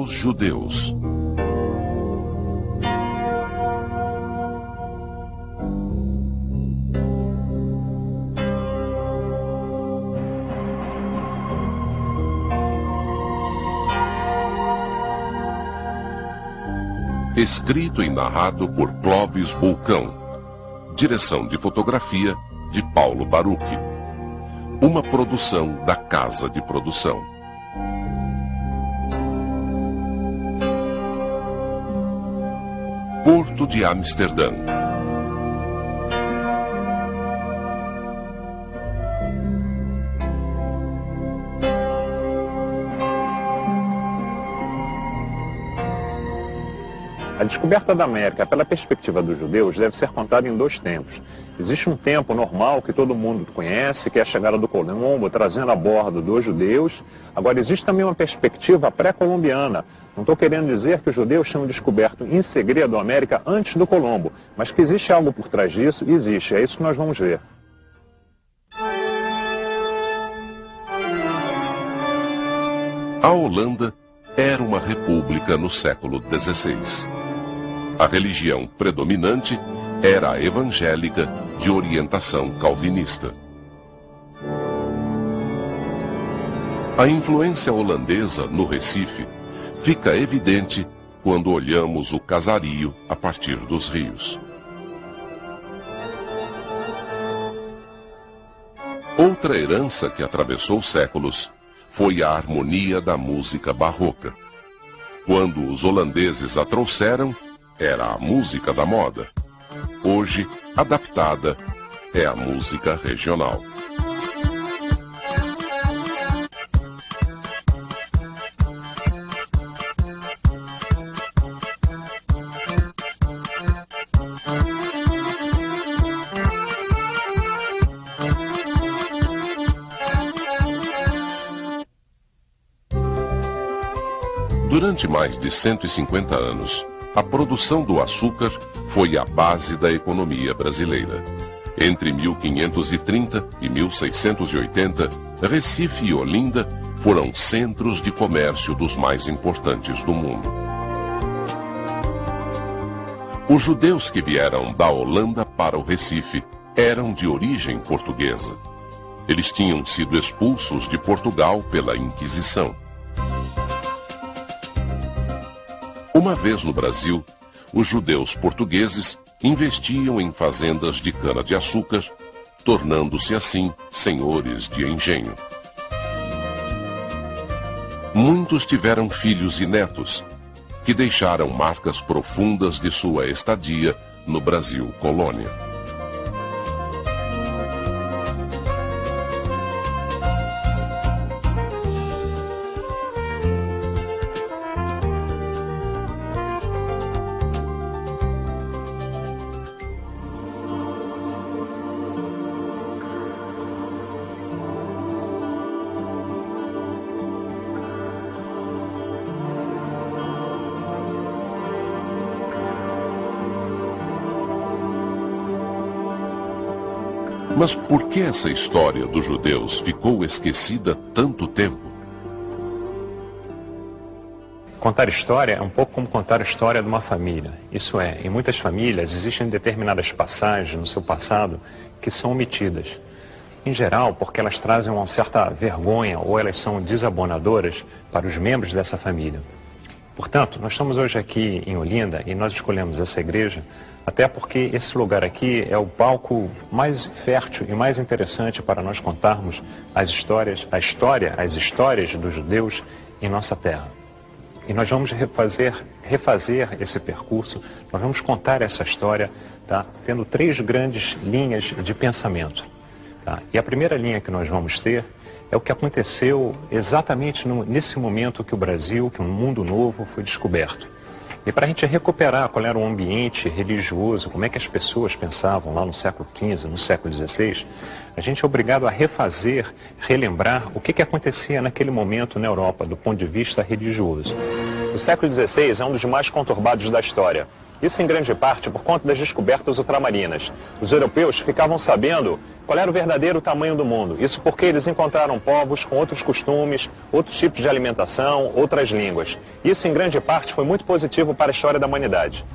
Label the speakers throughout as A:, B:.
A: Os judeus. Escrito e narrado por Clóvis Bulcão. Direção de fotografia de Paulo Baruch. Uma produção da Casa de Produção. Porto de Amsterdã.
B: A descoberta da América pela perspectiva dos judeus deve ser contada em dois tempos. Existe um tempo normal que todo mundo conhece, que é a chegada do Colombo trazendo a bordo dos judeus. Agora, existe também uma perspectiva pré-colombiana. Não estou querendo dizer que os judeus tinham descoberto em segredo a América antes do Colombo, mas que existe algo por trás disso, existe. É isso que nós vamos ver.
A: A Holanda era uma república no século XVI. A religião predominante era a evangélica de orientação calvinista. A influência holandesa no Recife fica evidente quando olhamos o casario a partir dos rios. Outra herança que atravessou séculos foi a harmonia da música barroca. Quando os holandeses a trouxeram, era a música da moda. Hoje, adaptada, é a música regional. Durante mais de 150 anos, a produção do açúcar foi a base da economia brasileira. Entre 1530 e 1680, Recife e Olinda foram centros de comércio dos mais importantes do mundo. Os judeus que vieram da Holanda para o Recife eram de origem portuguesa. Eles tinham sido expulsos de Portugal pela Inquisição. Uma vez no Brasil, os judeus portugueses investiam em fazendas de cana-de-açúcar, tornando-se assim senhores de engenho. Muitos tiveram filhos e netos, que deixaram marcas profundas de sua estadia no Brasil colônia. Mas por que essa história dos judeus ficou esquecida tanto tempo?
B: Contar história é um pouco como contar a história de uma família. Isso é, em muitas famílias existem determinadas passagens no seu passado que são omitidas. Em geral, porque elas trazem uma certa vergonha ou elas são desabonadoras para os membros dessa família. Portanto, nós estamos hoje aqui em Olinda e nós escolhemos essa igreja até porque esse lugar aqui é o palco mais fértil e mais interessante para nós contarmos as histórias dos judeus em nossa terra. E nós vamos refazer esse percurso, nós vamos contar essa história, tá? Tendo três grandes linhas de pensamento. Tá? E a primeira linha que nós vamos ter é o que aconteceu exatamente nesse momento que o Brasil, que um mundo novo foi descoberto. E para a gente recuperar qual era o ambiente religioso, como é que as pessoas pensavam lá no século XV, no século XVI, a gente é obrigado a relembrar o que acontecia naquele momento na Europa, do ponto de vista religioso. O século XVI é um dos mais conturbados da história. Isso em grande parte por conta das descobertas ultramarinas. Os europeus ficavam sabendo qual era o verdadeiro tamanho do mundo. Isso porque eles encontraram povos com outros costumes, outros tipos de alimentação, outras línguas. Isso em grande parte foi muito positivo para a história da humanidade.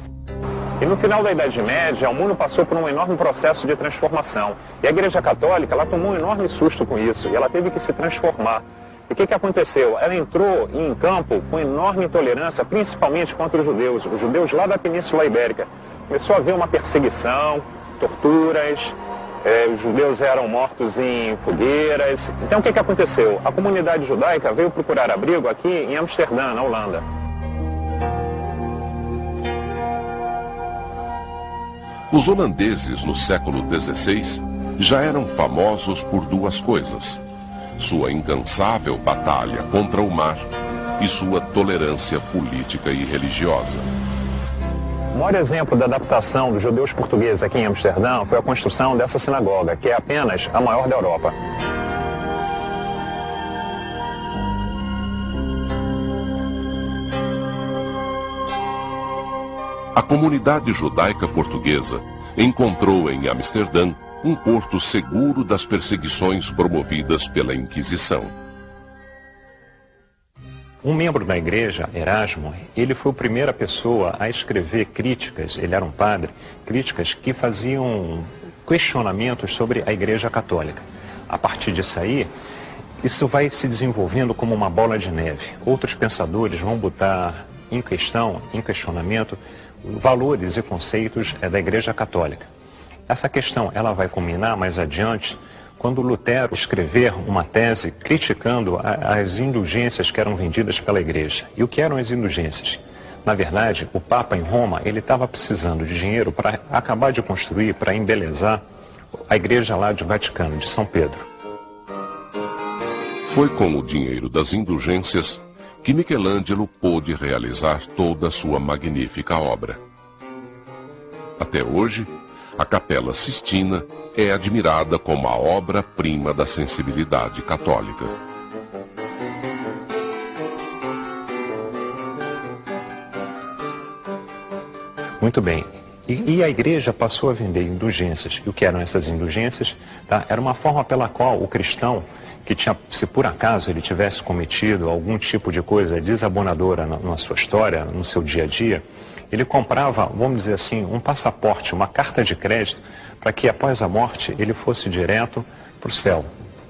B: E no final da Idade Média, o mundo passou por um enorme processo de transformação. E a Igreja Católica, ela tomou um enorme susto com isso, e ela teve que se transformar. E o que aconteceu? Ela entrou em campo com enorme intolerância, principalmente contra os judeus lá da Península Ibérica. Começou a haver uma perseguição, torturas, os judeus eram mortos em fogueiras. Então o que aconteceu? A comunidade judaica veio procurar abrigo aqui em Amsterdã, na Holanda.
A: Os holandeses, no século XVI, já eram famosos por duas coisas: sua incansável batalha contra o mar e sua tolerância política e religiosa.
B: O maior exemplo da adaptação dos judeus portugueses aqui em Amsterdã foi a construção dessa sinagoga, que é apenas a maior da Europa.
A: A comunidade judaica portuguesa encontrou em Amsterdã um porto seguro das perseguições promovidas pela Inquisição.
B: Um membro da igreja, Erasmo, ele foi a primeira pessoa a escrever críticas, ele era um padre, críticas que faziam questionamentos sobre a Igreja Católica. A partir disso aí, isso vai se desenvolvendo como uma bola de neve. Outros pensadores vão botar em questionamento, valores e conceitos da Igreja Católica. Essa questão ela vai culminar mais adiante quando Lutero escrever uma tese criticando as indulgências que eram vendidas pela Igreja. E o que eram as indulgências? Na verdade, o Papa em Roma ele estava precisando de dinheiro para acabar de construir, para embelezar a igreja lá de Vaticano, de São Pedro.
A: Foi com o dinheiro das indulgências que Michelangelo pôde realizar toda a sua magnífica obra. Até hoje, a Capela Sistina é admirada como a obra-prima da sensibilidade católica.
B: Muito bem. E a igreja passou a vender indulgências. E o que eram essas indulgências? Tá? Era uma forma pela qual o cristão, que tinha, se por acaso ele tivesse cometido algum tipo de coisa desabonadora na sua história, no seu dia a dia, ele comprava, vamos dizer assim, um passaporte, uma carta de crédito, para que após a morte ele fosse direto para o céu.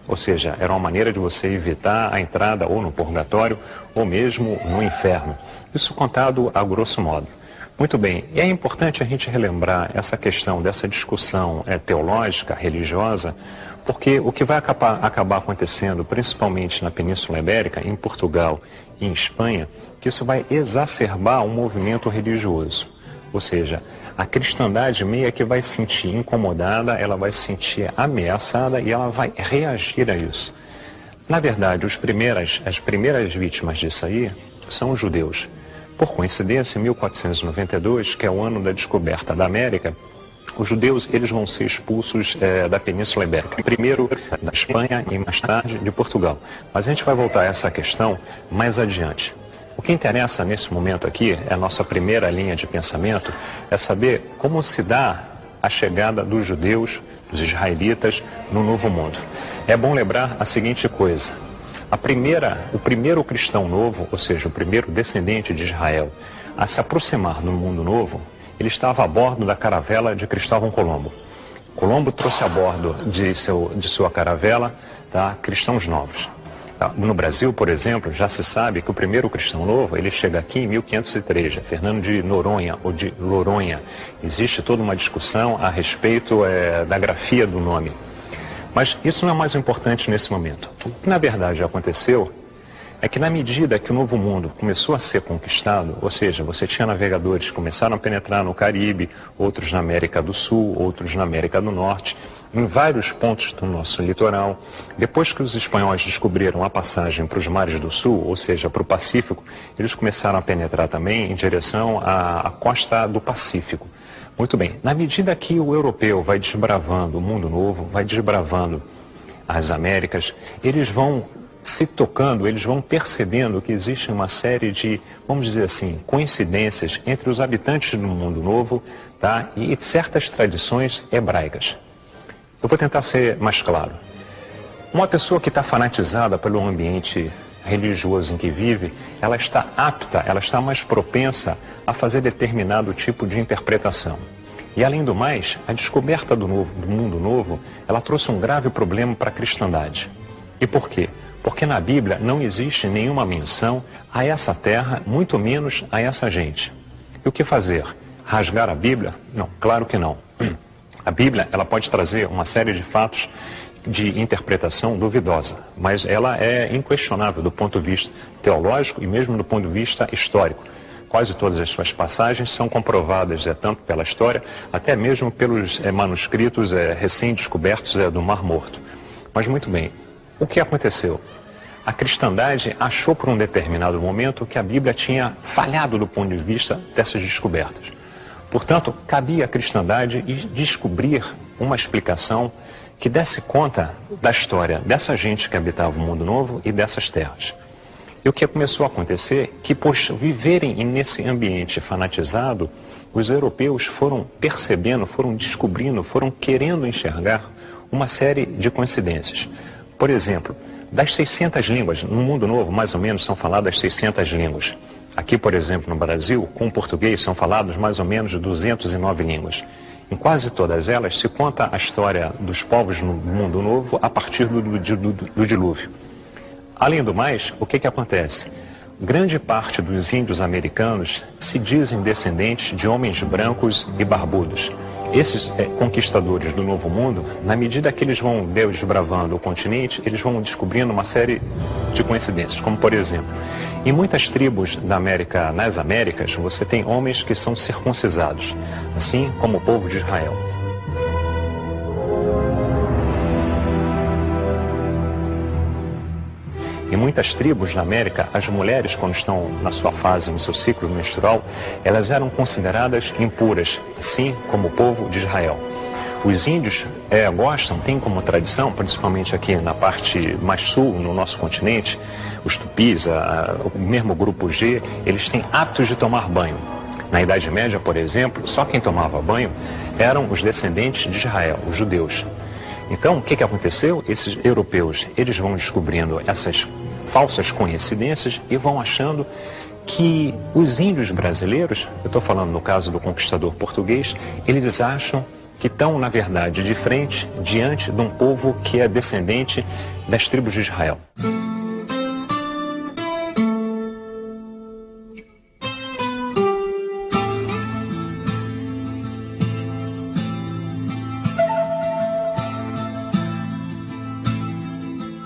B: Ou seja, era uma maneira de você evitar a entrada ou no purgatório ou mesmo no inferno. Isso contado a grosso modo. Muito bem, e é importante a gente relembrar essa questão dessa discussão teológica, religiosa, porque o que vai acabar acontecendo, principalmente na Península Ibérica, em Portugal e em Espanha, que isso vai exacerbar um movimento religioso. Ou seja, a cristandade meio que vai se sentir incomodada, ela vai se sentir ameaçada e ela vai reagir a isso. Na verdade, as primeiras vítimas disso aí são os judeus. Por coincidência, em 1492, que é o ano da descoberta da América, os judeus eles vão ser expulsos da Península Ibérica. Primeiro da Espanha e mais tarde de Portugal. Mas a gente vai voltar a essa questão mais adiante. O que interessa nesse momento aqui, é a nossa primeira linha de pensamento, é saber como se dá a chegada dos judeus, dos israelitas, no Novo Mundo. É bom lembrar a seguinte coisa. O primeiro cristão novo, ou seja, o primeiro descendente de Israel, a se aproximar do mundo novo, ele estava a bordo da caravela de Cristóvão Colombo. Colombo trouxe a bordo de sua caravela cristãos novos. No Brasil, por exemplo, já se sabe que o primeiro cristão novo, ele chega aqui em 1503, Fernando de Noronha ou de Loronha. Existe toda uma discussão a respeito da grafia do nome. Mas isso não é mais importante nesse momento. O que na verdade aconteceu é que na medida que o Novo Mundo começou a ser conquistado, ou seja, você tinha navegadores que começaram a penetrar no Caribe, outros na América do Sul, outros na América do Norte, em vários pontos do nosso litoral. Depois que os espanhóis descobriram a passagem para os mares do Sul, ou seja, para o Pacífico, eles começaram a penetrar também em direção à costa do Pacífico. Muito bem, na medida que o europeu vai desbravando o mundo novo, vai desbravando as Américas, eles vão se tocando, eles vão percebendo que existe uma série de, vamos dizer assim, coincidências entre os habitantes do mundo novo, tá? E certas tradições hebraicas. Eu vou tentar ser mais claro. Uma pessoa que está fanatizada pelo ambiente religioso em que vive, ela está apta, ela está mais propensa a fazer determinado tipo de interpretação. E além do mais, a descoberta do mundo novo, ela trouxe um grave problema para a cristandade. E por quê? Porque na Bíblia não existe nenhuma menção a essa terra, muito menos a essa gente. E o que fazer? Rasgar a Bíblia? Não, claro que não. A Bíblia, ela pode trazer uma série de fatos de interpretação duvidosa, mas ela é inquestionável do ponto de vista teológico e mesmo do ponto de vista histórico. Quase todas as suas passagens são comprovadas tanto pela história, até mesmo pelos manuscritos recém-descobertos do Mar Morto. Mas muito bem, o que aconteceu? A cristandade achou por um determinado momento que a Bíblia tinha falhado do ponto de vista dessas descobertas. Portanto, cabia à cristandade descobrir uma explicação que desse conta da história dessa gente que habitava o mundo novo e dessas terras. E o que começou a acontecer, que por viverem nesse ambiente fanatizado, os europeus foram percebendo, foram descobrindo, foram querendo enxergar uma série de coincidências. Por exemplo, das 600 línguas, no mundo novo, mais ou menos, são faladas 600 línguas. Aqui, por exemplo, no Brasil, com o português, são faladas mais ou menos 209 línguas. Em quase todas elas se conta a história dos povos no mundo novo a partir do dilúvio. Além do mais, o que acontece? Grande parte dos índios americanos se dizem descendentes de homens brancos e barbudos. Esses conquistadores do Novo Mundo, na medida que eles vão desbravando o continente, eles vão descobrindo uma série de coincidências, como por exemplo, em muitas tribos nas Américas, você tem homens que são circuncisados, assim como o povo de Israel. Em muitas tribos na América, as mulheres, quando estão na sua fase, no seu ciclo menstrual, elas eram consideradas impuras, assim como o povo de Israel. Os índios gostam, têm como tradição, principalmente aqui na parte mais sul, no nosso continente, os tupis, o mesmo grupo G, eles têm hábitos de tomar banho. Na Idade Média, por exemplo, só quem tomava banho eram os descendentes de Israel, os judeus. Então, o que aconteceu? Esses europeus, eles vão descobrindo essas falsas coincidências e vão achando que os índios brasileiros, eu estou falando no caso do conquistador português, eles acham que estão, na verdade, de frente, diante de um povo que é descendente das tribos de Israel.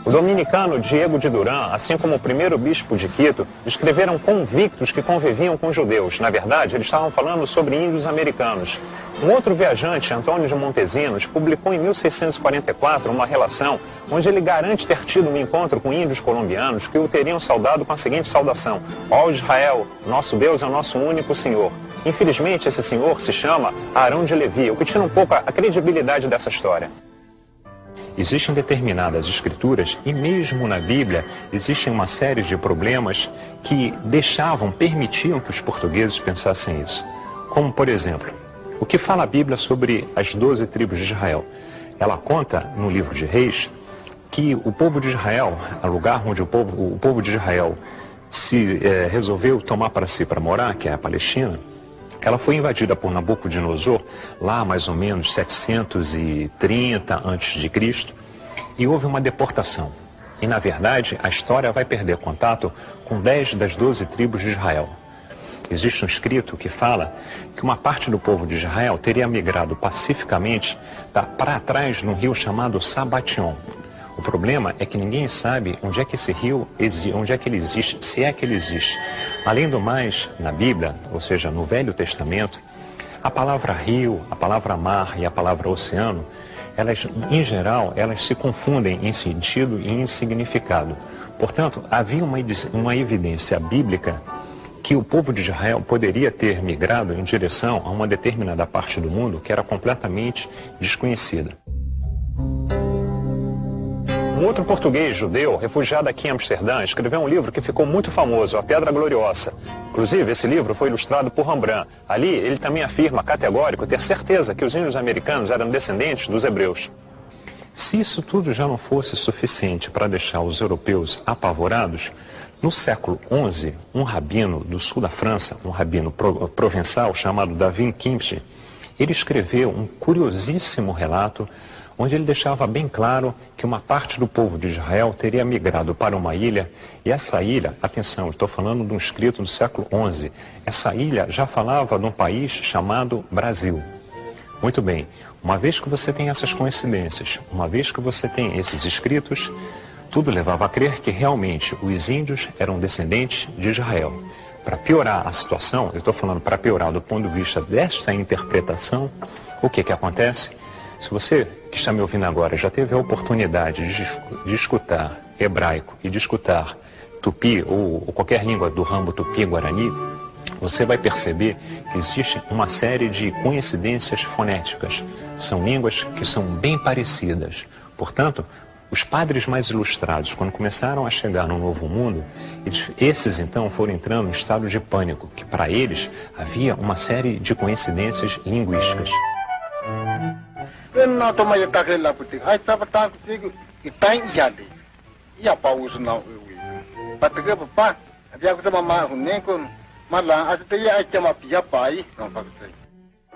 B: O dominicano Diego de Duran, assim como o primeiro bispo de Quito, descreveram convictos que conviviam com judeus. Na verdade, eles estavam falando sobre índios americanos. Um outro viajante, Antônio de Montesinos, publicou em 1644 uma relação onde ele garante ter tido um encontro com índios colombianos que o teriam saudado com a seguinte saudação: ó Israel, nosso Deus é o nosso único Senhor. Infelizmente, esse senhor se chama Arão de Levi, o que tira um pouco a credibilidade dessa história. Existem determinadas escrituras, e mesmo na Bíblia, existem uma série de problemas que permitiam que os portugueses pensassem isso. Como, por exemplo, o que fala a Bíblia sobre as 12 tribos de Israel? Ela conta, no livro de Reis, que o povo de Israel, o lugar onde o povo de Israel resolveu tomar para si para morar, que é a Palestina, ela foi invadida por Nabucodonosor, lá mais ou menos 730 a.C., e houve uma deportação. E, na verdade, a história vai perder contato com 10 das 12 tribos de Israel. Existe um escrito que fala que uma parte do povo de Israel teria migrado pacificamente para trás num rio chamado Sabation. O problema é que ninguém sabe onde é que esse rio onde é que ele existe, se é que ele existe. Além do mais, na Bíblia, ou seja, no Velho Testamento, a palavra rio, a palavra mar e a palavra oceano, elas, em geral, elas se confundem em sentido e em significado. Portanto, havia uma evidência bíblica que o povo de Israel poderia ter migrado em direção a uma determinada parte do mundo que era completamente desconhecida. Um outro português judeu, refugiado aqui em Amsterdã, escreveu um livro que ficou muito famoso, A Pedra Gloriosa. Inclusive, esse livro foi ilustrado por Rembrandt. Ali, ele também afirma categórico ter certeza que os índios americanos eram descendentes dos hebreus. Se isso tudo já não fosse suficiente para deixar os europeus apavorados, no século XI, um rabino do sul da França, um rabino provençal chamado David Kimchi, ele escreveu um curiosíssimo relato onde ele deixava bem claro que uma parte do povo de Israel teria migrado para uma ilha, e essa ilha, atenção, eu estou falando de um escrito do século XI, essa ilha já falava de um país chamado Brasil. Muito bem, uma vez que você tem essas coincidências, uma vez que você tem esses escritos, tudo levava a crer que realmente os índios eram descendentes de Israel. Para piorar a situação, eu estou falando para piorar do ponto de vista desta interpretação, o que acontece? Se você que está me ouvindo agora já teve a oportunidade de escutar hebraico e de escutar tupi ou qualquer língua do ramo tupi-guarani, você vai perceber que existe uma série de coincidências fonéticas. São línguas que são bem parecidas. Portanto, os padres mais ilustrados, quando começaram a chegar no Novo Mundo, esses então foram entrando em estado de pânico, que para eles havia uma série de coincidências linguísticas.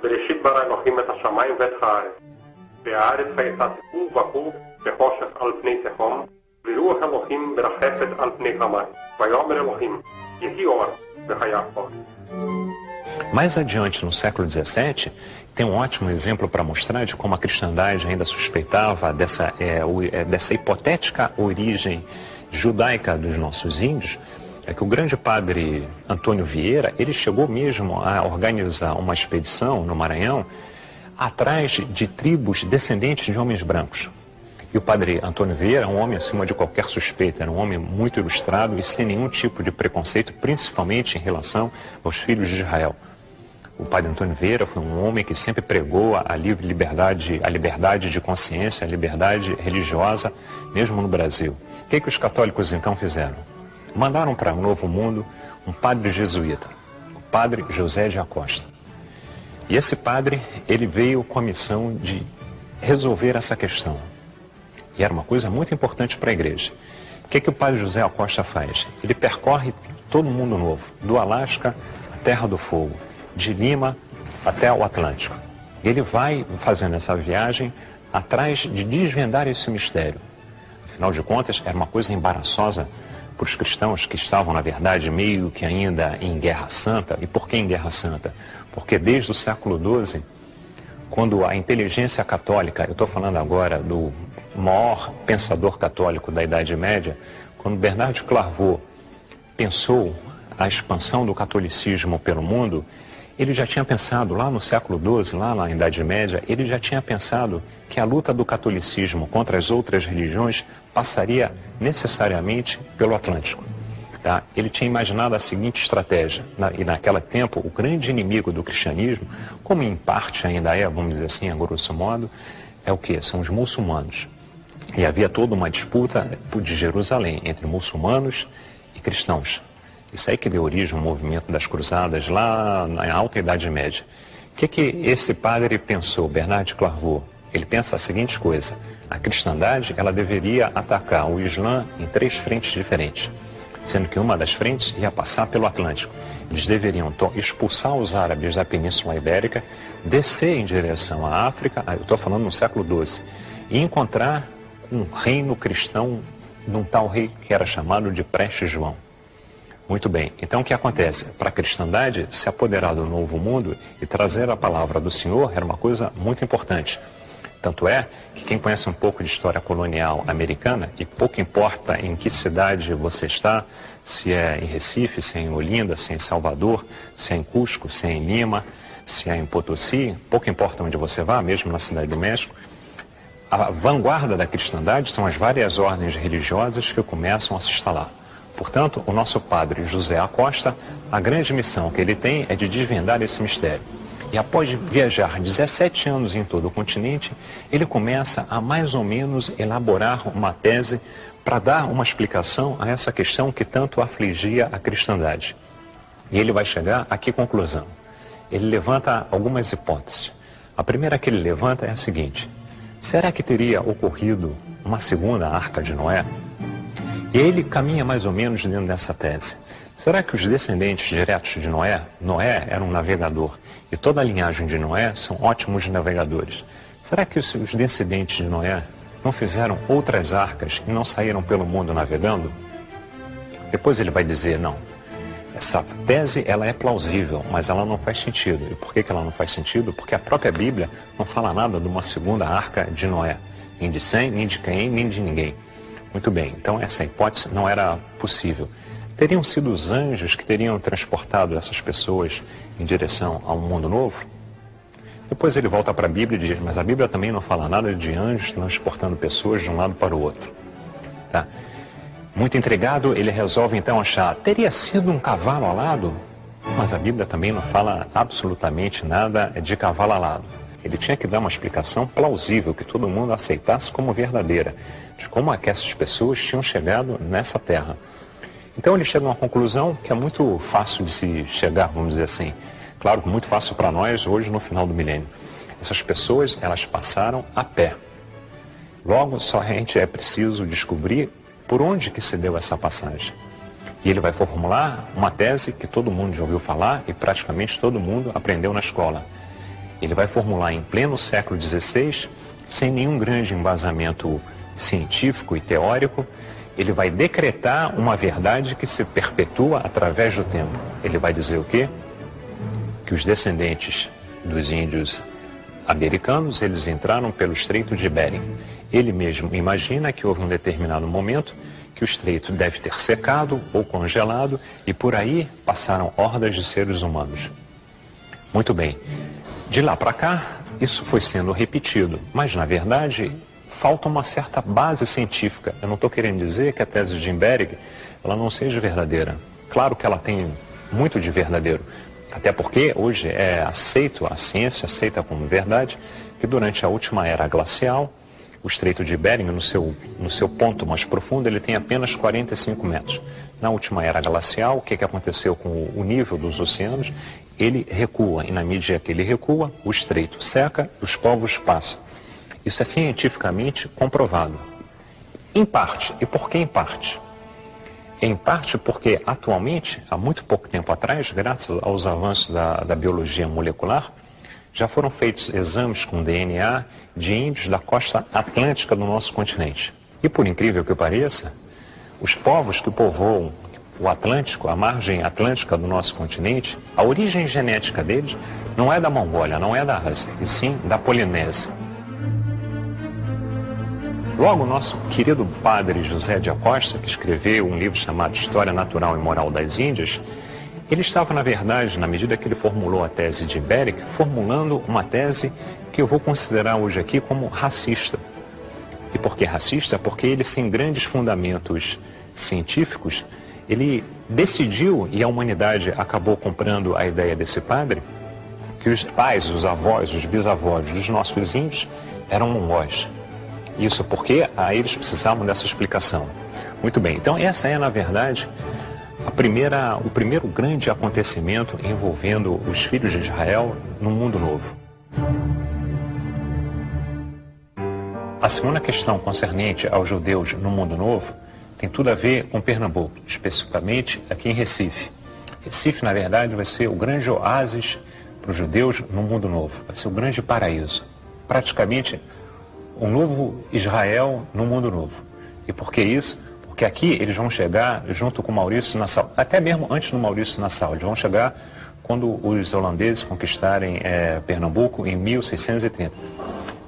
C: בראשית ברא אלוהים את השמיים ואת הארץ, והארץ הייתה תוהו ובוהו וחושך על פני תהום, ורוח אלוהים מרחפת על פני המים. ויאמר אלוהים, יהי אור, והיה אור.
B: Mais adiante, no século XVII, tem um ótimo exemplo para mostrar de como a cristandade ainda suspeitava dessa hipotética origem judaica dos nossos índios. É que o grande padre Antônio Vieira, ele chegou mesmo a organizar uma expedição no Maranhão atrás de tribos descendentes de homens brancos. E o padre Antônio Vieira é um homem acima de qualquer suspeita, era um homem muito ilustrado e sem nenhum tipo de preconceito, principalmente em relação aos filhos de Israel. O padre Antônio Vieira foi um homem que sempre pregou a liberdade de consciência, a liberdade religiosa, mesmo no Brasil. O que os católicos então fizeram? Mandaram para o Novo Mundo um padre jesuíta, o padre José de Acosta. E esse padre, ele veio com a missão de resolver essa questão. E era uma coisa muito importante para a igreja. O que o padre José Acosta faz? Ele percorre todo o mundo novo, do Alasca à Terra do Fogo, de Lima até o Atlântico. E ele vai fazendo essa viagem atrás de desvendar esse mistério. Afinal de contas, era uma coisa embaraçosa para os cristãos que estavam, na verdade, meio que ainda em Guerra Santa. E por que em Guerra Santa? Porque desde o século XII, quando a inteligência católica, eu estou falando agora do maior pensador católico da Idade Média, quando Bernard de Clairvaux pensou a expansão do catolicismo pelo mundo, ele já tinha pensado, lá no século XII, lá na Idade Média, ele já tinha pensado que a luta do catolicismo contra as outras religiões passaria necessariamente pelo Atlântico. Tá? Ele tinha imaginado a seguinte estratégia, e naquele tempo o grande inimigo do cristianismo, como em parte ainda é, vamos dizer assim, a grosso modo, é o quê? São os muçulmanos. E havia toda uma disputa de Jerusalém entre muçulmanos e cristãos. Isso aí que deu origem ao movimento das cruzadas lá na Alta Idade Média. O que esse padre pensou, Bernard de Clairvaux? Ele pensa a seguinte coisa: a cristandade ela deveria atacar o Islã em 3 frentes diferentes, sendo que uma das frentes ia passar pelo Atlântico. Eles deveriam expulsar os árabes da Península Ibérica, descer em direção à África, eu estou falando no século XII, e encontrar um reino cristão de um tal rei que era chamado de Preste João. Muito bem, então o que acontece? Para a cristandade se apoderar do Novo Mundo e trazer a palavra do Senhor era uma coisa muito importante. Tanto é que quem conhece um pouco de história colonial americana, e pouco importa em que cidade você está, se é em Recife, se é em Olinda, se é em Salvador, se é em Cusco, se é em Lima, se é em Potosí, pouco importa onde você vá, mesmo na Cidade do México, a vanguarda da cristandade são as várias ordens religiosas que começam a se instalar. Portanto, o nosso padre José Acosta, a grande missão que ele tem é de desvendar esse mistério. E após viajar 17 anos em todo o continente, ele começa a mais ou menos elaborar uma tese para dar uma explicação a essa questão que tanto afligia a cristandade. E ele vai chegar a que conclusão? Ele levanta algumas hipóteses. A primeira que ele levanta é a seguinte: será que teria ocorrido uma segunda arca de Noé? E ele caminha mais ou menos dentro dessa tese. Será que os descendentes diretos de Noé, Noé era um navegador, e toda a linhagem de Noé são ótimos navegadores. Será que os descendentes de Noé não fizeram outras arcas e não saíram pelo mundo navegando? Depois ele vai dizer, não, essa tese ela é plausível, mas ela não faz sentido. E por que ela não faz sentido? Porque a própria Bíblia não fala nada de uma segunda arca de Noé, nem de Sem, nem de Caim, nem de ninguém. Muito bem, então essa hipótese não era possível. Teriam sido os anjos que teriam transportado essas pessoas em direção a um mundo novo? Depois ele volta para a Bíblia e diz, mas a Bíblia também não fala nada de anjos transportando pessoas de um lado para o outro. Tá? Muito intrigado, ele resolve então achar, teria sido um cavalo alado? Mas a Bíblia também não fala absolutamente nada de cavalo alado. Ele tinha que dar uma explicação plausível, que todo mundo aceitasse como verdadeira, de como é que essas pessoas tinham chegado nessa terra. Então ele chega a uma conclusão que é muito fácil de se chegar, vamos dizer assim. Claro que muito fácil para nós hoje no final do milênio. Essas pessoas, elas passaram a pé. Logo, somente é preciso descobrir por onde que se deu essa passagem. E ele vai formular uma tese que todo mundo já ouviu falar e praticamente todo mundo aprendeu na escola. Ele vai formular em pleno século XVI, sem nenhum grande embasamento científico e teórico. Ele vai decretar uma verdade que se perpetua através do tempo. Ele vai dizer o quê? Que os descendentes dos índios americanos, eles entraram pelo Estreito de Bering. Ele mesmo imagina que houve um determinado momento que o estreito deve ter secado ou congelado e por aí passaram hordas de seres humanos. Muito bem. De lá para cá, isso foi sendo repetido, mas na verdade falta uma certa base científica. Eu não estou querendo dizer que a tese de Bering ela não seja verdadeira. Claro que ela tem muito de verdadeiro. Até porque hoje é aceito, a ciência aceita como verdade, que durante a última era glacial, o Estreito de Bering, no seu ponto mais profundo, ele tem apenas 45 metros. Na última era glacial, o que aconteceu com o nível dos oceanos? Ele recua, e na medida que ele recua, o estreito seca e os povos passam. Isso é cientificamente comprovado. Em parte. E por que em parte? Em parte porque atualmente, há muito pouco tempo atrás, graças aos avanços da biologia molecular, já foram feitos exames com DNA de índios da costa atlântica do nosso continente. E por incrível que pareça, os povos que povoam o Atlântico, a margem atlântica do nosso continente, a origem genética deles não é da Mongólia, não é da Ásia, e sim da Polinésia. Logo, o nosso querido padre José de Acosta, que escreveu um livro chamado História Natural e Moral das Índias, ele estava, na verdade, na medida que ele formulou a tese de Bering, formulando uma tese que eu vou considerar hoje aqui como racista. E por que racista? Porque ele, sem grandes fundamentos científicos, ele decidiu, e a humanidade acabou comprando a ideia desse padre, que os pais, os avós, os bisavós dos nossos índios eram mongóis. Isso porque eles precisavam dessa explicação. Muito bem, então essa é, na verdade, o primeiro grande acontecimento envolvendo os filhos de Israel no mundo novo. A segunda questão concernente aos judeus no mundo novo tem tudo a ver com Pernambuco, especificamente aqui em Recife. Recife, na verdade, vai ser o grande oásis para os judeus no mundo novo. Vai ser o grande paraíso. Praticamente um novo Israel no mundo novo. E por que isso? Porque aqui eles vão chegar junto com Maurício Nassau, até mesmo antes do Maurício Nassau, eles vão chegar quando os holandeses conquistarem Pernambuco em 1630.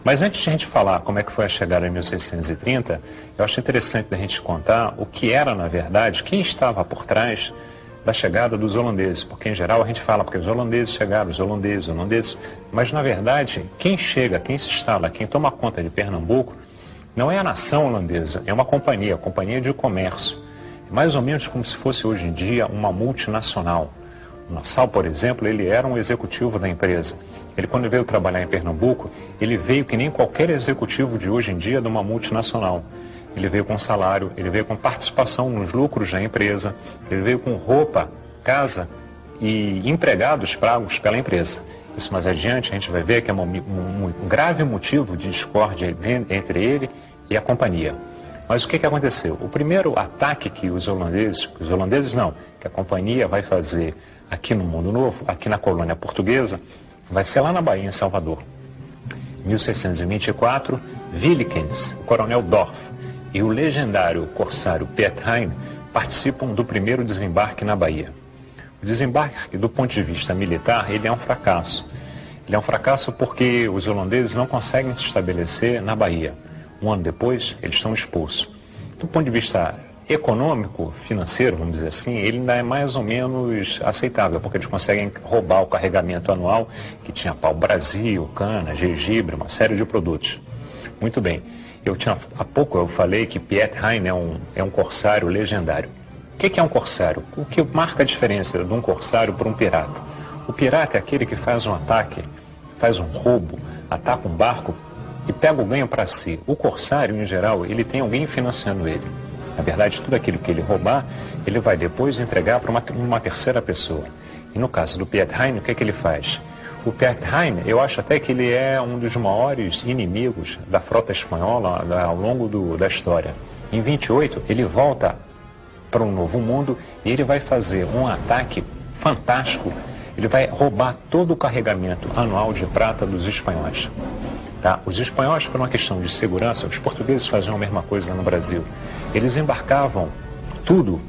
B: Mas antes de a gente falar como é que foi a chegada em 1630, eu acho interessante a gente contar o que era, na verdade, quem estava por trás da chegada dos holandeses, porque em geral a gente fala porque os holandeses chegaram, os holandeses, mas na verdade quem chega, quem se instala, quem toma conta de Pernambuco não é a nação holandesa, é uma companhia de comércio, mais ou menos como se fosse hoje em dia uma multinacional, O Nassau, por exemplo, ele era um executivo da empresa. Ele, quando veio trabalhar em Pernambuco, ele veio que nem qualquer executivo de hoje em dia de uma multinacional. Ele veio com salário, ele veio com participação nos lucros da empresa, ele veio com roupa, casa e empregados pagos pela empresa. Isso mais adiante a gente vai ver que é um grave motivo de discórdia entre ele e a companhia. Mas o que aconteceu? O primeiro ataque que que a companhia vai fazer aqui no Mundo Novo, aqui na colônia portuguesa, vai ser lá na Bahia, em Salvador. Em 1624, Willikens, o coronel Dorf e o legendário corsário Piet Hein participam do primeiro desembarque na Bahia. O desembarque, do ponto de vista militar, ele é um fracasso. Ele é um fracasso porque os holandeses não conseguem se estabelecer na Bahia. Um ano depois, eles estão expulsos. Do ponto de vista econômico, financeiro, vamos dizer assim, ele ainda é mais ou menos aceitável, porque eles conseguem roubar o carregamento anual que tinha pau-brasil, cana, gengibre, uma série de produtos. Muito bem. Há pouco eu falei que Piet Hein é um corsário legendário. O que é um corsário? O que marca a diferença de um corsário para um pirata? O pirata é aquele que faz um ataque, faz um roubo, ataca um barco e pega o ganho para si. O corsário, em geral, ele tem alguém financiando ele. Na verdade, tudo aquilo que ele roubar, ele vai depois entregar para uma terceira pessoa. E no caso do Piet Hein, o que ele faz? O Piet Hein, eu acho até que ele é um dos maiores inimigos da frota espanhola ao longo da história. Em 28, ele volta para um novo mundo e ele vai fazer um ataque fantástico. Ele vai roubar todo o carregamento anual de prata dos espanhóis. Tá? Os espanhóis, por uma questão de segurança, os portugueses faziam a mesma coisa no Brasil. Eles embarcavam tudo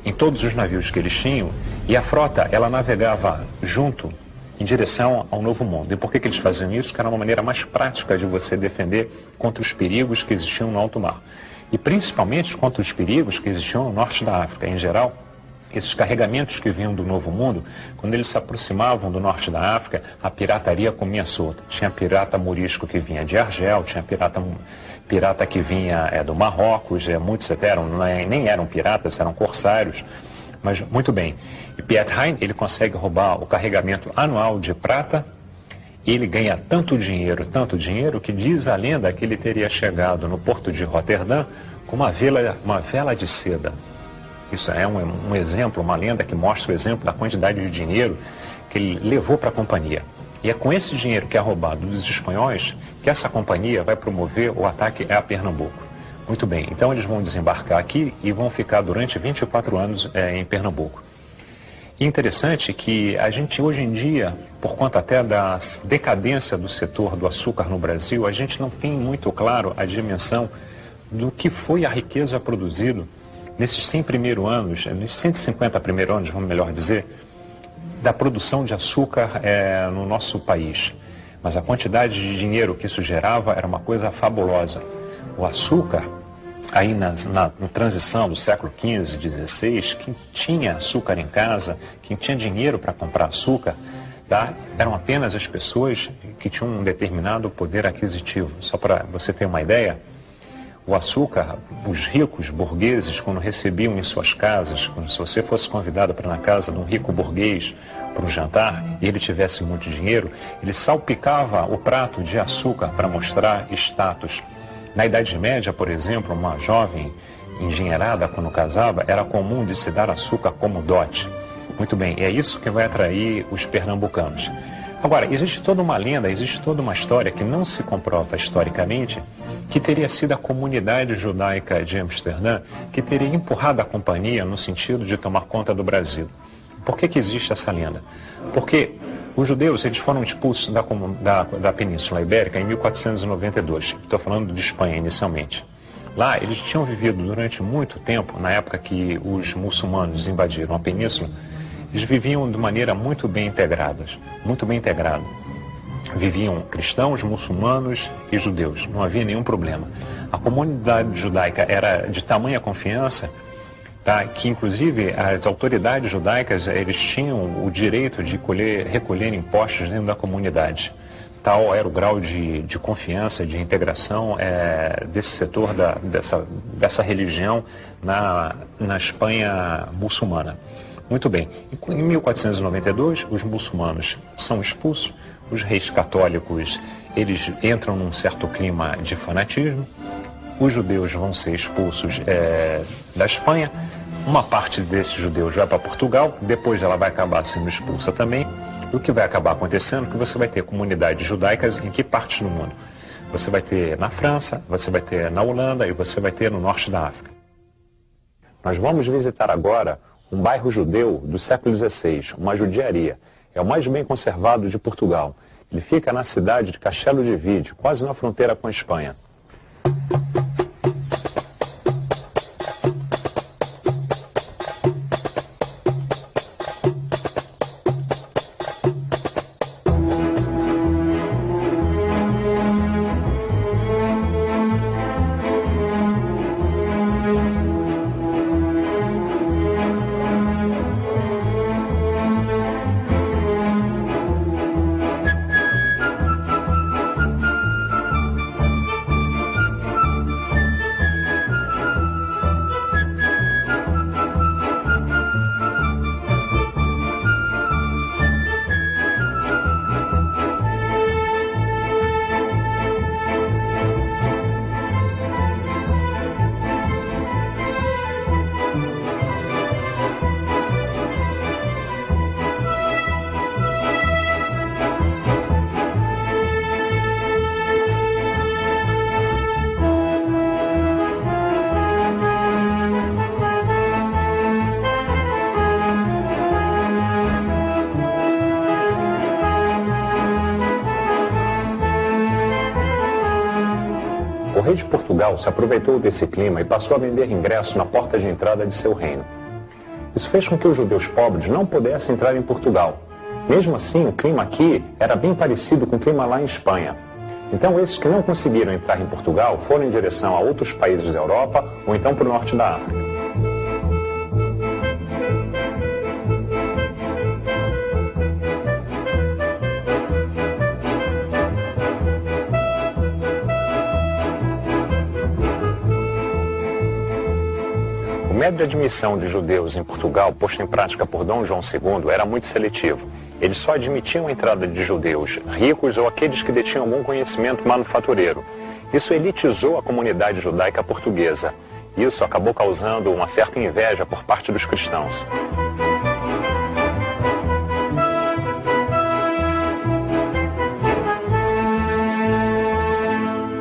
B: em todos os navios que eles tinham e a frota, ela navegava junto em direção ao Novo Mundo. E por que eles faziam isso? Que era uma maneira mais prática de você defender contra os perigos que existiam no alto mar. E principalmente contra os perigos que existiam no norte da África. Em geral, esses carregamentos que vinham do Novo Mundo, quando eles se aproximavam do norte da África, a pirataria comia solta. Tinha pirata morisco que vinha de Argel, tinha pirata que vinha do Marrocos, muitos nem eram piratas, eram corsários. Mas, muito bem, e Piet Hein, ele consegue roubar o carregamento anual de prata, e ele ganha tanto dinheiro, que diz a lenda que ele teria chegado no porto de Roterdã com uma vela de seda. Isso é um exemplo, uma lenda que mostra o exemplo da quantidade de dinheiro que ele levou para a companhia. E é com esse dinheiro que é roubado dos espanhóis que essa companhia vai promover o ataque a Pernambuco. Muito bem, então eles vão desembarcar aqui e vão ficar durante 24 anos em Pernambuco. E interessante que a gente hoje em dia, por conta até da decadência do setor do açúcar no Brasil, a gente não tem muito claro a dimensão do que foi a riqueza produzida nesses 100 primeiros anos, nos 150 primeiros anos, vamos melhor dizer, da produção de açúcar no nosso país. Mas a quantidade de dinheiro que isso gerava era uma coisa fabulosa. O açúcar, aí na transição do século XV, XVI, quem tinha açúcar em casa, quem tinha dinheiro para comprar açúcar, tá, eram apenas as pessoas que tinham um determinado poder aquisitivo. Só para você ter uma ideia, o açúcar, os ricos burgueses, quando recebiam em suas casas, se você fosse convidado para ir na casa de um rico burguês para um jantar e ele tivesse muito dinheiro, ele salpicava o prato de açúcar para mostrar status. Na Idade Média, por exemplo, uma jovem engenheirada, quando casava, era comum de se dar açúcar como dote. Muito bem, é isso que vai atrair os pernambucanos. Agora, existe toda uma lenda, existe toda uma história que não se comprova historicamente, que teria sido a comunidade judaica de Amsterdã que teria empurrado a companhia no sentido de tomar conta do Brasil. Por que existe essa lenda? Porque os judeus eles foram expulsos da Península Ibérica em 1492. Estou falando de Espanha inicialmente. Lá eles tinham vivido durante muito tempo, na época que os muçulmanos invadiram a península, eles viviam de maneira muito bem integrada. Viviam cristãos, muçulmanos e judeus, não havia nenhum problema. A comunidade judaica era de tamanha confiança, tá, que inclusive as autoridades judaicas eles tinham o direito de recolher impostos dentro da comunidade. Tal era o grau de confiança, de integração desse setor, dessa religião na Espanha muçulmana. Muito bem. Em 1492, os muçulmanos são expulsos, os reis católicos eles entram num certo clima de fanatismo, os judeus vão ser expulsos da Espanha, uma parte desses judeus vai para Portugal, depois ela vai acabar sendo expulsa também. E o que vai acabar acontecendo é que você vai ter comunidades judaicas em que partes do mundo? Você vai ter na França, você vai ter na Holanda e você vai ter no norte da África. Nós vamos visitar agora um bairro judeu do século XVI, uma judiaria. É o mais bem conservado de Portugal. Ele fica na cidade de Castelo de Vide, quase na fronteira com a Espanha. O rei de Portugal se aproveitou desse clima e passou a vender ingressos na porta de entrada de seu reino. Isso fez com que os judeus pobres não pudessem entrar em Portugal. Mesmo assim, o clima aqui era bem parecido com o clima lá em Espanha. Então, esses que não conseguiram entrar em Portugal foram em direção a outros países da Europa ou então para o norte da África. O método de admissão de judeus em Portugal, posto em prática por Dom João II, era muito seletivo. Eles só admitiam a entrada de judeus ricos ou aqueles que detinham algum conhecimento manufatureiro. Isso elitizou a comunidade judaica portuguesa. Isso acabou causando uma certa inveja por parte dos cristãos.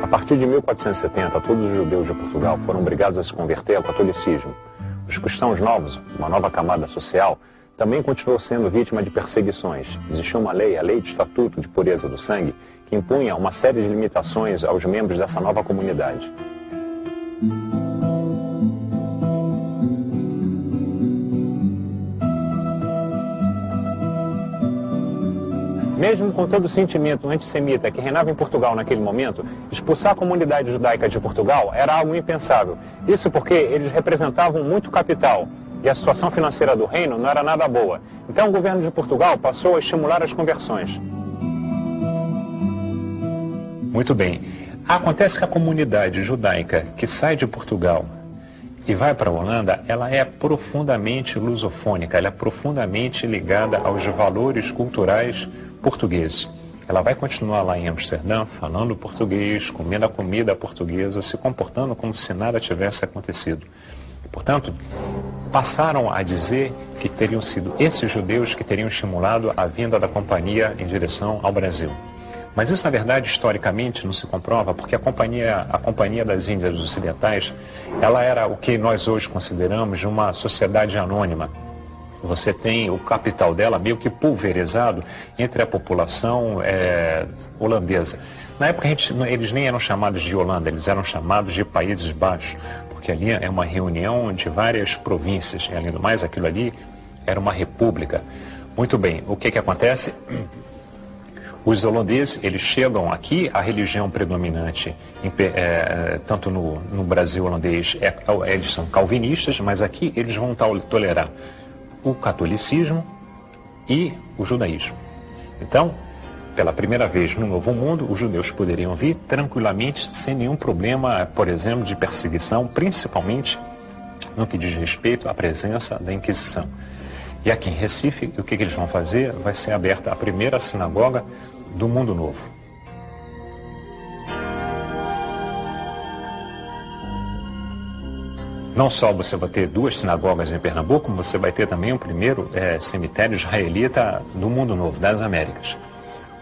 B: A partir de 1470, todos os judeus de Portugal foram obrigados a se converter ao catolicismo. Os cristãos novos, uma nova camada social, também continuou sendo vítima de perseguições. Existia uma lei, a Lei de Estatuto de Pureza do Sangue, que impunha uma série de limitações aos membros dessa nova comunidade. Mesmo com todo o sentimento antissemita que reinava em Portugal naquele momento, expulsar a comunidade judaica de Portugal era algo impensável. Isso porque eles representavam muito capital e a situação financeira do reino não era nada boa. Então o governo de Portugal passou a estimular as conversões. Muito bem. Acontece que a comunidade judaica que sai de Portugal e vai para a Holanda, ela é profundamente lusofônica, ela é profundamente ligada aos valores culturais portugueses. Ela vai continuar lá em Amsterdã, falando português, comendo a comida portuguesa, se comportando como se nada tivesse acontecido. Portanto, passaram a dizer que teriam sido esses judeus que teriam estimulado a vinda da companhia em direção ao Brasil. Mas isso, na verdade, historicamente não se comprova, porque a Companhia das Índias Ocidentais, ela era o que nós hoje consideramos de uma sociedade anônima. Você tem o capital dela meio que pulverizado entre a população holandesa. Na época, eles nem eram chamados de Holanda, eles eram chamados de Países Baixos, porque ali é uma reunião de várias províncias. E, além do mais, aquilo ali era uma república. Muito bem, o que acontece? Os holandeses, eles chegam aqui, a religião predominante, tanto no Brasil holandês, eles são calvinistas, mas aqui eles vão tolerar o catolicismo e o judaísmo. Então, pela primeira vez no Novo Mundo, os judeus poderiam vir tranquilamente, sem nenhum problema, por exemplo, de perseguição, principalmente no que diz respeito à presença da Inquisição. E aqui em Recife, o que eles vão fazer? Vai ser aberta a primeira sinagoga do Mundo Novo. Não só você vai ter 2 sinagogas em Pernambuco, como você vai ter também o primeiro cemitério israelita do Mundo Novo, das Américas.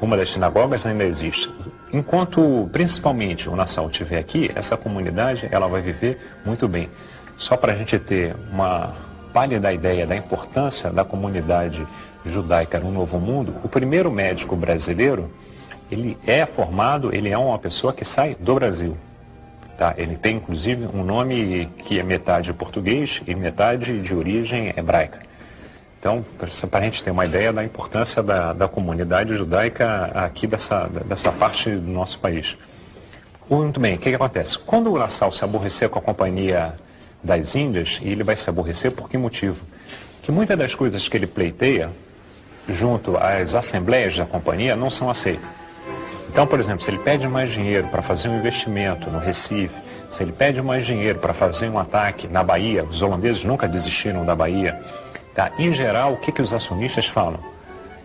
B: Uma das sinagogas ainda existe. Enquanto, principalmente, o Nassau estiver aqui, essa comunidade ela vai viver muito bem. Só para a gente ter uma pálida ideia da importância da comunidade judaica no Novo Mundo, o primeiro médico brasileiro, ele é formado, ele é uma pessoa que sai do Brasil. Tá? Ele tem, inclusive, um nome que é metade português e metade de origem hebraica. Então, para a gente ter uma ideia da importância da comunidade judaica aqui dessa parte do nosso país. Muito bem, o que acontece? Quando o Nassau se aborrecer com a Companhia das Índias, e ele vai se aborrecer por que motivo? Que muitas das coisas que ele pleiteia, junto às assembleias da companhia, não são aceitas. Então, por exemplo, se ele pede mais dinheiro para fazer um investimento no Recife, se ele pede mais dinheiro para fazer um ataque na Bahia, os holandeses nunca desistiram da Bahia, tá? Em geral, o que os acionistas falam?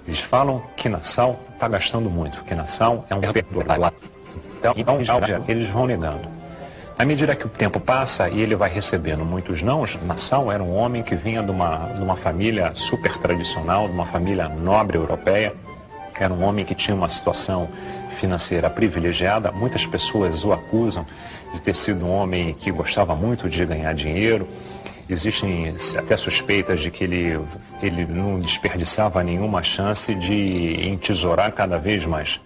B: Eles falam que Nassau está gastando muito, que Nassau é um perdedor. Então, eles vão negando. À medida que o tempo passa e ele vai recebendo muitos nãos, Nassau era um homem que vinha de uma família super tradicional, de uma família nobre europeia, era um homem que tinha uma situação financeira privilegiada. Muitas pessoas o acusam de ter sido um homem que gostava muito de ganhar dinheiro. Existem até suspeitas de que ele não desperdiçava nenhuma chance de entesourar cada vez mais.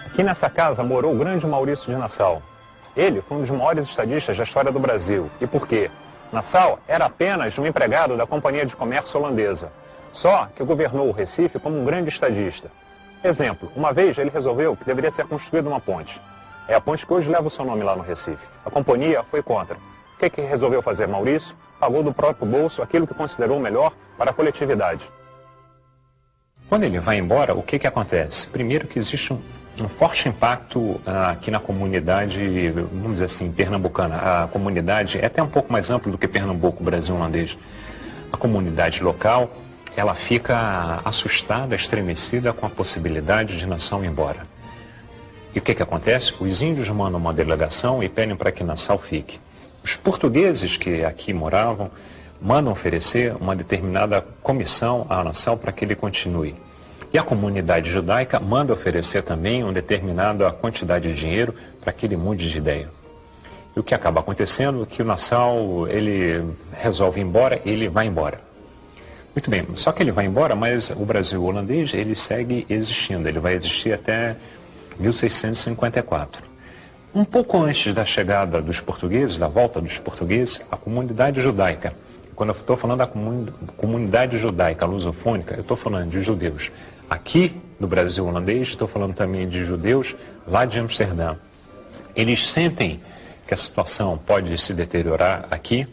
B: Aqui nessa casa morou o grande Maurício de Nassau. Ele foi um dos maiores estadistas da história do Brasil. E por quê? Nassau era apenas um empregado da Companhia de Comércio Holandesa, só que governou o Recife como um grande estadista. Exemplo, uma vez ele resolveu que deveria ser construída uma ponte. É a ponte que hoje leva o seu nome lá no Recife. A companhia foi contra. O que resolveu fazer Maurício? Pagou do próprio bolso aquilo que considerou melhor para a coletividade. Quando ele vai embora, o que acontece? Primeiro que existe um forte impacto aqui na comunidade, vamos dizer assim, pernambucana. A comunidade é até um pouco mais ampla do que Pernambuco, Brasil holandês. A comunidade local, ela fica assustada, estremecida com a possibilidade de Nassau ir embora. E o que acontece? Os índios mandam uma delegação e pedem para que Nassau fique. Os portugueses que aqui moravam mandam oferecer uma determinada comissão a Nassau para que ele continue. E a comunidade judaica manda oferecer também uma determinada quantidade de dinheiro para que ele mude de ideia. E o que acaba acontecendo é que o Nassau, ele resolve ir embora e ele vai embora. Muito bem, só que ele vai embora, mas o Brasil holandês, ele segue existindo, ele vai existir até 1654. Um pouco antes da chegada dos portugueses, da volta dos portugueses, a comunidade judaica, quando eu estou falando da comunidade judaica lusofônica, eu estou falando de judeus aqui no Brasil holandês, estou falando também de judeus lá de Amsterdã. Eles sentem que a situação pode se deteriorar aqui,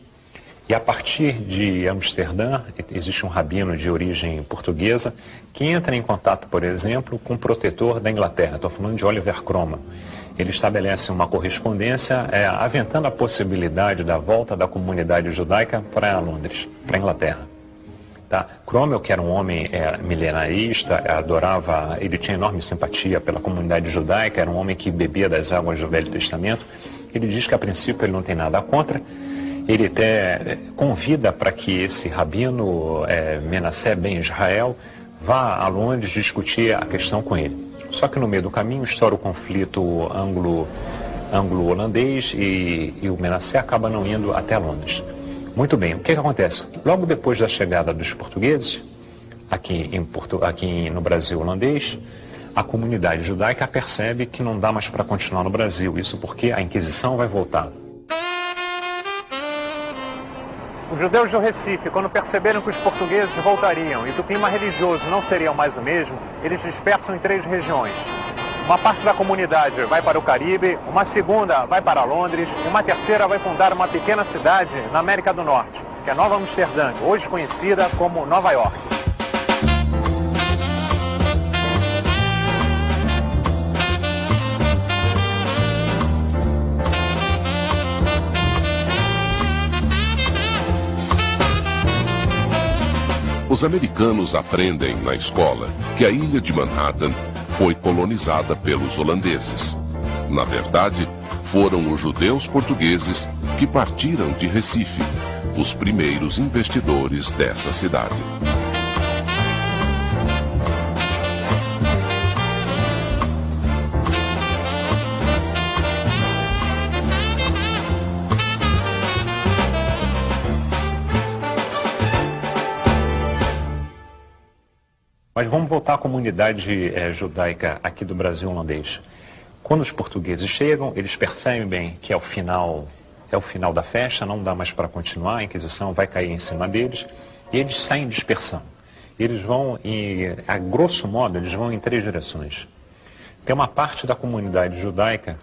B: e a partir de Amsterdã, existe um rabino de origem portuguesa que entra em contato, por exemplo, com o protetor da Inglaterra, estou falando de Oliver Cromwell. Ele estabelece uma correspondência aventando a possibilidade da volta da comunidade judaica para Londres, para a Inglaterra. Tá? Cromwell, que era um homem milenarista, ele tinha enorme simpatia pela comunidade judaica, era um homem que bebia das águas do Velho Testamento. Ele diz que a princípio ele não tem nada contra. Ele até convida para que esse rabino Menasseh Ben Israel vá a Londres discutir a questão com ele. Só que no meio do caminho estoura o conflito anglo-holandês e o Menasseh acaba não indo até Londres. Muito bem, o que acontece? Logo depois da chegada dos portugueses, aqui no Brasil holandês, a comunidade judaica percebe que não dá mais para continuar no Brasil. Isso porque a Inquisição vai voltar. Os judeus do Recife, quando perceberam que os portugueses voltariam e que o clima religioso não seria mais o mesmo, eles dispersam em 3 regiões. Uma parte da comunidade vai para o Caribe, uma segunda vai para Londres, uma terceira vai fundar uma pequena cidade na América do Norte. que é Nova Amsterdã, hoje conhecida como Nova York.
A: Os americanos aprendem na escola que a ilha de Manhattan foi colonizada pelos holandeses. Na verdade, foram os judeus portugueses que partiram de Recife, os primeiros investidores dessa cidade.
B: Mas vamos voltar à comunidade judaica aqui do Brasil holandês. Quando os portugueses chegam, eles percebem bem que é o final da festa, não dá mais para continuar, a Inquisição vai cair em cima deles, e eles saem em dispersão. Eles vão, a grosso modo, eles vão em 3 direções. Tem uma parte da comunidade judaica,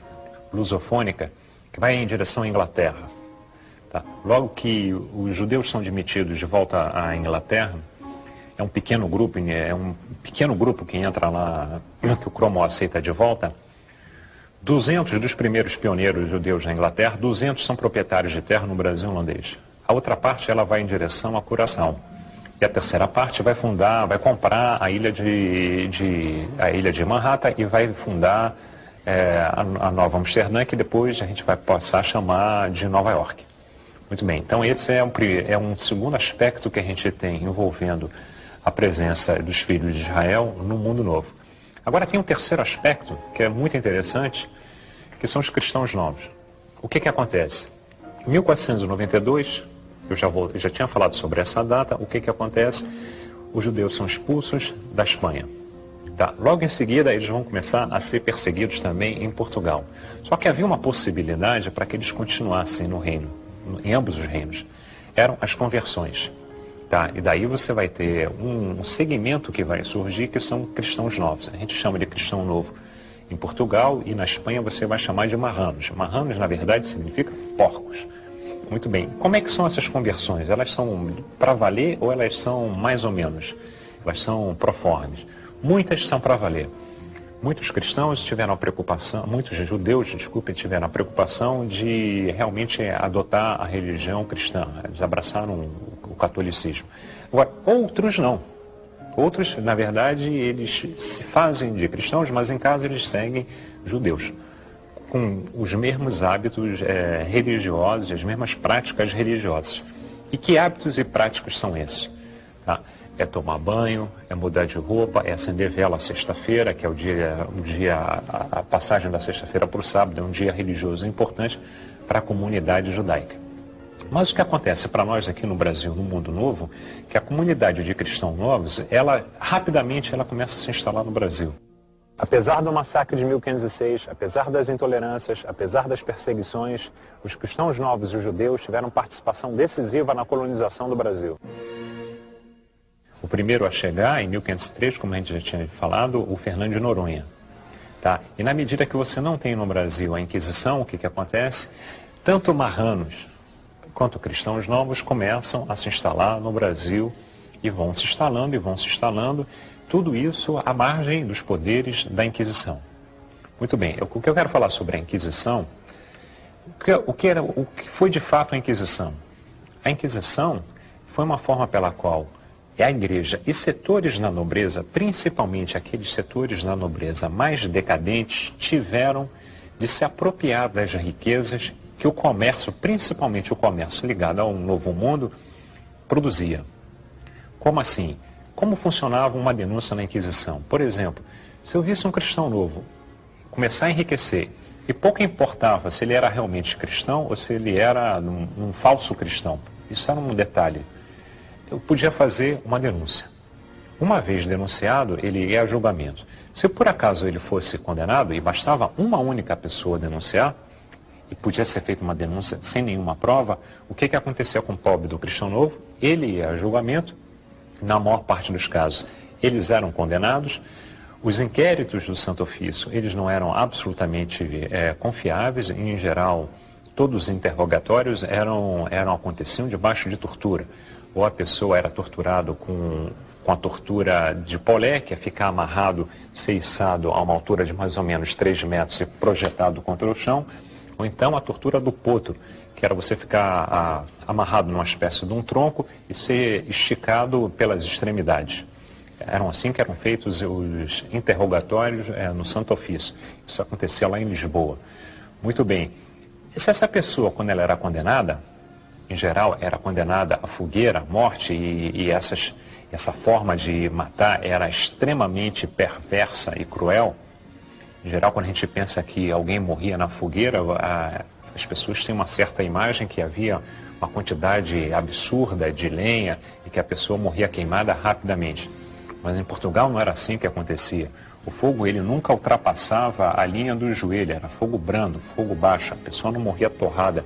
B: lusofônica, que vai em direção à Inglaterra. Tá? Logo que os judeus são demitidos de volta à Inglaterra, é um pequeno grupo que entra lá, que o Cromwell aceita de volta. 200 dos primeiros pioneiros judeus na Inglaterra, 200 são proprietários de terra no Brasil holandês. A outra parte ela vai em direção a Curaçao. E a terceira parte vai comprar a ilha de Manhattan e vai fundar a Nova Amsterdã, que depois a gente vai passar a chamar de Nova York. Muito bem, então esse é um segundo aspecto que a gente tem envolvendo a presença dos filhos de Israel no mundo novo. Agora tem um terceiro aspecto que é muito interessante, que são os cristãos novos. O que acontece? Em 1492, eu já tinha falado sobre essa data, o que acontece? Os judeus são expulsos da Espanha. Tá? Logo em seguida, eles vão começar a ser perseguidos também em Portugal. Só que havia uma possibilidade para que eles continuassem no reino, em ambos os reinos. Eram as conversões. Tá? E daí você vai ter um segmento que vai surgir, que são cristãos novos. A gente chama de cristão novo em Portugal, e na Espanha você vai chamar de marranos. Marranos, na verdade, significa porcos. Muito bem. Como é que são essas conversões? Elas são para valer ou elas são mais ou menos? Elas são proformes. Muitas são para valer. Muitos cristãos tiveram a preocupação, muitos judeus, tiveram a preocupação de realmente adotar a religião cristã. Eles abraçaram o catolicismo. Agora, outros não. Outros, na verdade, eles se fazem de cristãos, mas em casa eles seguem judeus, com os mesmos hábitos religiosos, as mesmas práticas religiosas. E que hábitos e práticas são esses? Tá? É tomar banho, é mudar de roupa, é acender vela sexta-feira, que é a passagem da sexta-feira para o sábado, é um dia religioso importante para a comunidade judaica. Mas o que acontece para nós aqui no Brasil, no mundo novo, que a comunidade de cristãos novos, rapidamente ela começa a se instalar no Brasil. Apesar do massacre de 1506, apesar das intolerâncias, apesar das perseguições, os cristãos novos e os judeus tiveram participação decisiva na colonização do Brasil. O primeiro a chegar, em 1503, como a gente já tinha falado, o Fernando de Noronha. Tá? E na medida que você não tem no Brasil a Inquisição, o que acontece? Tanto marranos quanto cristãos novos começam a se instalar no Brasil e vão se instalando, tudo isso à margem dos poderes da Inquisição. Muito bem, o que eu quero falar sobre a Inquisição, o que foi de fato a Inquisição? A Inquisição foi uma forma pela qual a igreja e setores na nobreza, principalmente aqueles setores na nobreza mais decadentes, tiveram de se apropriar das riquezas que o comércio, principalmente o comércio ligado ao Novo Mundo, produzia. Como assim? Como funcionava uma denúncia na Inquisição? Por exemplo, se eu visse um cristão novo começar a enriquecer, e pouco importava se ele era realmente cristão ou se ele era um falso cristão, isso era um detalhe, eu podia fazer uma denúncia. Uma vez denunciado, ele ia a julgamento. Se por acaso ele fosse condenado, e bastava uma única pessoa denunciar, e podia ser feita uma denúncia sem nenhuma prova, o que acontecia com o pobre do cristão novo? Ele ia a julgamento, na maior parte dos casos, eles eram condenados. Os inquéritos do Santo Ofício, eles não eram absolutamente confiáveis, em geral, todos os interrogatórios aconteciam debaixo de tortura. Ou a pessoa era torturada com a tortura de polé, que é ficar amarrado, ser içado a uma altura de mais ou menos 3 metros e projetado contra o chão, ou então a tortura do potro, que era você ficar amarrado numa espécie de um tronco e ser esticado pelas extremidades. Eram assim que eram feitos os interrogatórios no Santo Ofício. Isso acontecia lá em Lisboa. Muito bem. E se essa pessoa, quando ela era condenada, em geral, era condenada à fogueira, à morte, e essa forma de matar era extremamente perversa e cruel. Em geral, quando a gente pensa que alguém morria na fogueira, as pessoas têm uma certa imagem que havia uma quantidade absurda de lenha e que a pessoa morria queimada rapidamente. Mas em Portugal não era assim que acontecia. O fogo, ele nunca ultrapassava a linha do joelho, era fogo brando, fogo baixo. A pessoa não morria torrada,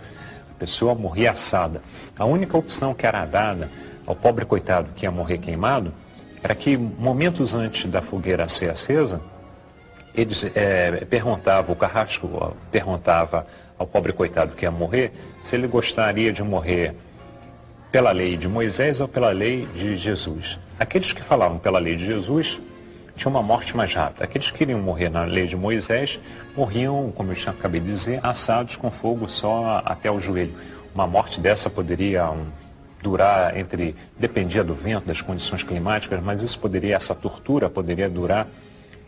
B: a pessoa morria assada. A única opção que era dada ao pobre coitado que ia morrer queimado era que, momentos antes da fogueira ser acesa, eles perguntavam, o carrasco perguntava ao pobre coitado que ia morrer se ele gostaria de morrer pela lei de Moisés ou pela lei de Jesus. Aqueles que falavam pela lei de Jesus tinham uma morte mais rápida. Aqueles que queriam morrer na lei de Moisés morriam, como eu já acabei de dizer, assados com fogo só até o joelho. Uma morte dessa poderia durar dependia do vento, das condições climáticas, mas essa tortura poderia durar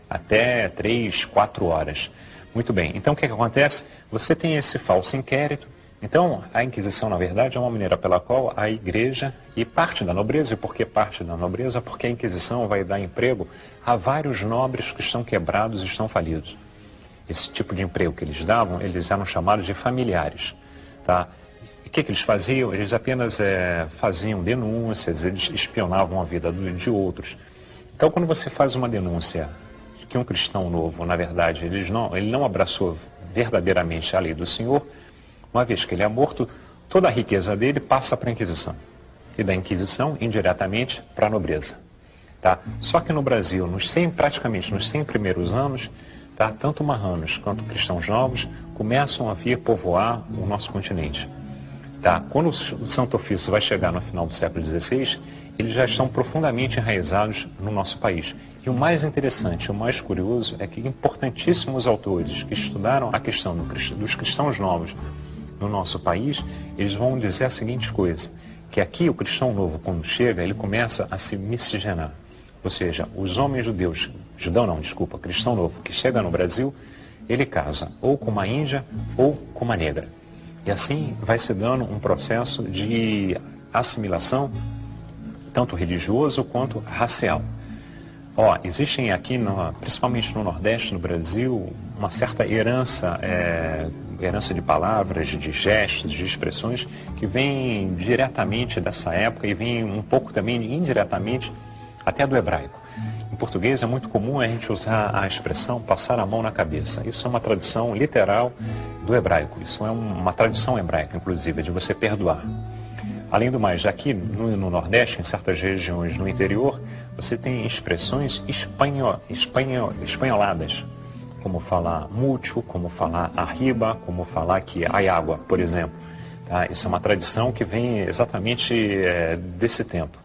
B: até 3, 4 horas. Muito bem, então o que acontece? Você tem esse falso inquérito. Então, a Inquisição, na verdade, é uma maneira pela qual a Igreja e parte da nobreza, e por que parte da nobreza? Porque a Inquisição vai dar emprego a vários nobres que estão quebrados e estão falidos. Esse tipo de emprego que eles davam, eles eram chamados de familiares. Tá? E o que eles faziam? Eles apenas faziam denúncias, eles espionavam a vida de outros. Então, quando você faz uma denúncia que um cristão novo, na verdade, ele não abraçou verdadeiramente a lei do Senhor, uma vez que ele é morto, toda a riqueza dele passa para a Inquisição. E da Inquisição, indiretamente, para a nobreza. Tá? Só que no Brasil, praticamente nos 100 primeiros anos, tá, tanto marranos quanto cristãos novos começam a vir povoar o nosso continente. Tá? Quando o Santo Ofício vai chegar no final do século XVI, eles já estão profundamente enraizados no nosso país. E o mais interessante, o mais curioso, é que importantíssimos autores que estudaram a questão dos cristãos novos no nosso país, eles vão dizer a seguinte coisa, que aqui o cristão novo, quando chega, ele começa a se miscigenar. Ou seja, os homens judeus, cristão novo, que chega no Brasil, ele casa ou com uma índia ou com uma negra. E assim vai se dando um processo de assimilação, tanto religioso quanto racial. Existem aqui, principalmente no Nordeste, no Brasil, uma certa herança de palavras, de gestos, de expressões que vem diretamente dessa época e vem um pouco também indiretamente até do hebraico. Em português é muito comum a gente usar a expressão passar a mão na cabeça. Isso é uma tradução literal do hebraico. Isso é uma tradição hebraica, inclusive, de você perdoar. Além do mais, aqui no Nordeste, em certas regiões no interior, você tem expressões espanholadas, como falar mucho, como falar arriba, como falar que hay água, por exemplo. Tá? Isso é uma tradição que vem exatamente desse tempo.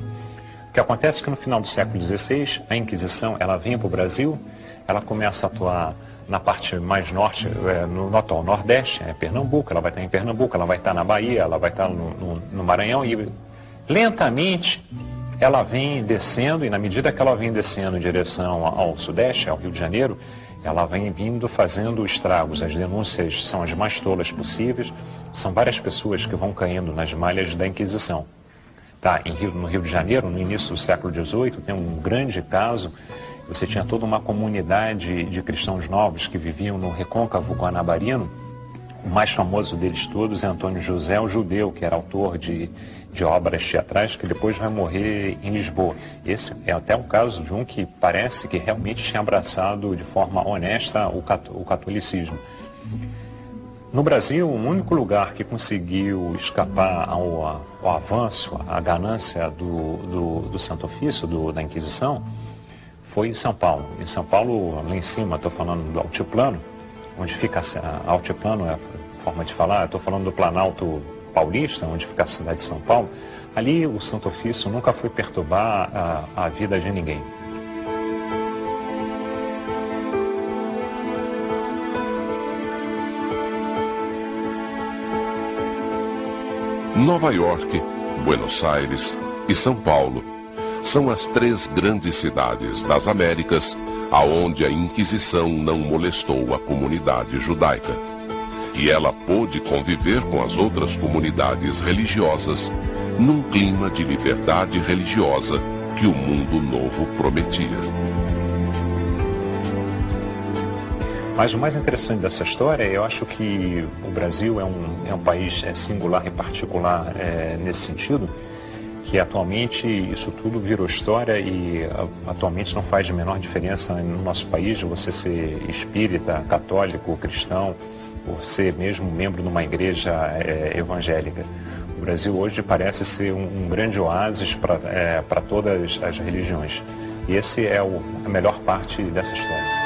B: O que acontece é que no final do século XVI, a Inquisição ela vem para o Brasil, ela começa a atuar na parte mais norte, no atual Nordeste, Pernambuco, ela vai estar em Pernambuco, ela vai estar na Bahia, ela vai estar no Maranhão, e lentamente ela vem descendo, e na medida que ela vem descendo em direção ao Sudeste, ao Rio de Janeiro, ela vem vindo fazendo estragos. As denúncias são as mais tolas possíveis, são várias pessoas que vão caindo nas malhas da Inquisição. Tá, no Rio de Janeiro, no início do século XVIII, tem um grande caso. Você tinha toda uma comunidade de cristãos novos que viviam no recôncavo guanabarino. O mais famoso deles todos é Antônio José, o judeu, que era autor de obras teatrais, que depois vai morrer em Lisboa. Esse é até um caso de um que parece que realmente tinha abraçado de forma honesta o catolicismo. No Brasil, o único lugar que conseguiu escapar ao avanço, à ganância do Santo Ofício, da Inquisição, foi em São Paulo. Em São Paulo, lá em cima, estou falando do altiplano, onde fica altiplano, forma de falar, estou falando do Planalto Paulista, onde fica a cidade de São Paulo. Ali o Santo Ofício nunca foi perturbar a vida de ninguém.
A: Nova York, Buenos Aires e São Paulo são as 3 grandes cidades das Américas aonde a Inquisição não molestou a comunidade judaica. E ela pôde conviver com as outras comunidades religiosas num clima de liberdade religiosa que o mundo novo prometia.
B: Mas o mais interessante dessa história, eu acho que o Brasil é um país singular e particular nesse sentido, que atualmente isso tudo virou história e atualmente não faz a menor diferença no nosso país você ser espírita, católico, cristão, ou ser mesmo membro de uma igreja evangélica. O Brasil hoje parece ser um grande oásis para todas as religiões. E esse é a melhor parte dessa história.